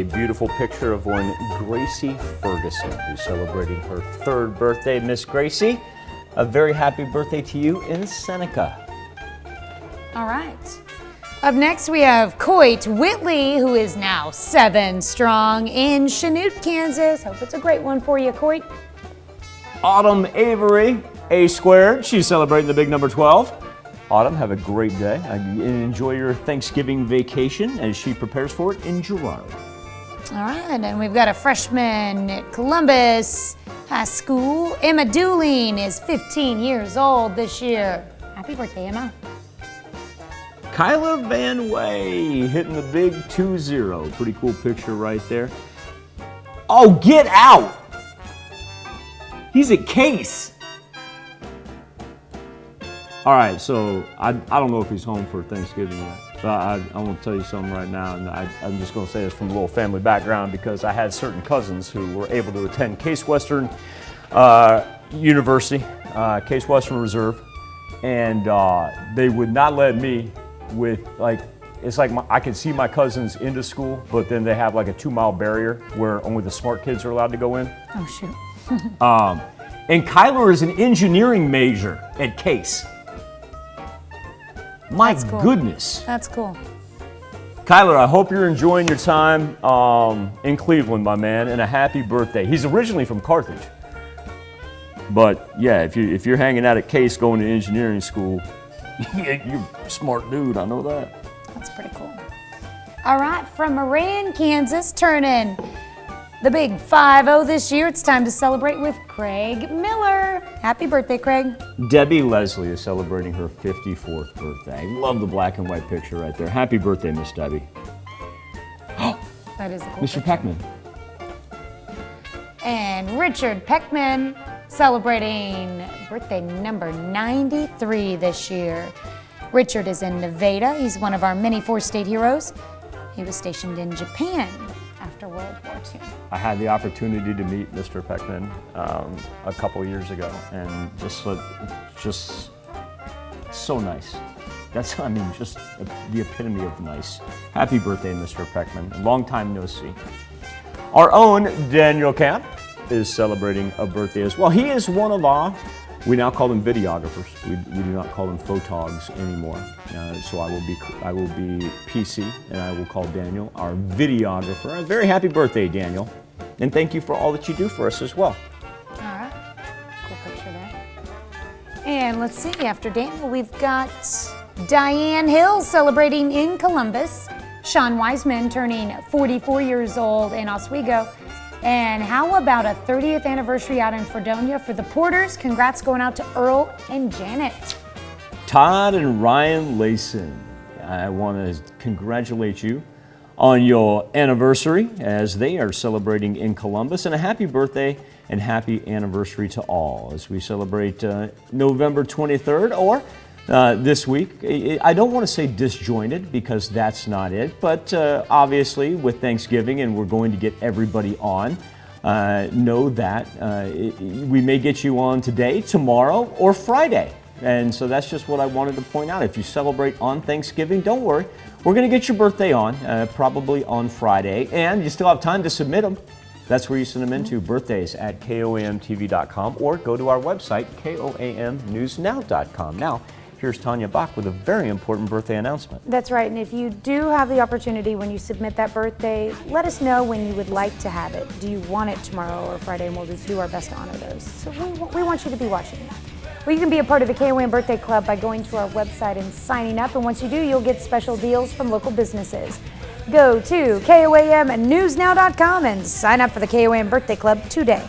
A beautiful picture of one Gracie Ferguson, who's celebrating her 3rd birthday. Miss Gracie, a very happy birthday to you in Seneca. All right. Up next, we have Coit Whitley, who is now 7 strong in Chanute, Kansas. Hope it's a great one for you, Coit. Autumn Avery, A squared. She's celebrating the big number 12. Autumn, have a great day and enjoy your Thanksgiving vacation as she prepares for it in Girard. All right, and we've got a freshman at Columbus High School. Emma Dooling is 15 years old this year. Happy birthday, Emma. Kyler Van Way hitting the big 2-0. Pretty cool picture right there. Oh, get out! He's at Case. All right, so I don't know if he's home for Thanksgiving yet. But I want to tell you something right now, and I'm just going to say this from a little family background because I had certain cousins who were able to attend Case Western University, Case Western Reserve, and they would not let me with, like, it's like I can see my cousins into school, but then they have like a 2-mile barrier where only the smart kids are allowed to go in. Oh, shoot. And Kyler is an engineering major at Case. My goodness. That's cool. Kyler, I hope you're enjoying your time in Cleveland, my man, and a happy birthday. He's originally from Carthage. But yeah, if you're hanging out at Case going to engineering school, you're a smart dude, I know that. That's pretty cool. All right, from Moran, Kansas, turning the big 5-0 this year, it's time to celebrate with Craig Miller. Happy birthday, Craig. Debbie Leslie is celebrating her 54th birthday. Love the black and white picture right there. Happy birthday, Miss Debbie. That is a cool Mr. Peckman. And Richard Peckman celebrating birthday number 93 this year. Richard is in Nevada. He's one of our many 4-state heroes. He was stationed in Japan after World War II. I had the opportunity to meet Mr. Peckman a couple years ago, and just so nice. That's, I mean, just the epitome of nice. Happy birthday, Mr. Peckman. Long time no see. Our own Daniel Camp is celebrating a birthday as well. He is one of our, we now call them videographers. We do not call them photogs anymore. So I will be PC, and I will call Daniel our videographer. A very happy birthday, Daniel. And thank you for all that you do for us as well. All right, cool picture there. And let's see, after Daniel, we've got Diane Hill celebrating in Columbus. Sean Wiseman turning 44 years old in Oswego. And how about a 30th anniversary out in Fredonia for the Porters? Congrats going out to Earl and Janet. Todd and Ryan Layson, I want to congratulate you on your anniversary as they are celebrating in Columbus, and a happy birthday and happy anniversary to all as we celebrate November 23rd, or this week. I don't want to say disjointed because that's not it, but obviously with Thanksgiving and we're going to get everybody on, know that we may get you on today, tomorrow, or Friday. And so that's just what I wanted to point out. If you celebrate on Thanksgiving, don't worry. We're going to get your birthday on, probably on Friday, and you still have time to submit them. That's where you send them into, birthdays@koamtv.com, or go to our website, koamnewsnow.com. Now, here's Tanya Bach with a very important birthday announcement. That's right, and if you do have the opportunity when you submit that birthday, let us know when you would like to have it. Do you want it tomorrow or Friday, and we'll do our best to honor those. So we want you to be watching. Well, you can be a part of the KOAM Birthday Club by going to our website and signing up, and once you do, you'll get special deals from local businesses. Go to KOAMnewsnow.com and sign up for the KOAM Birthday Club today.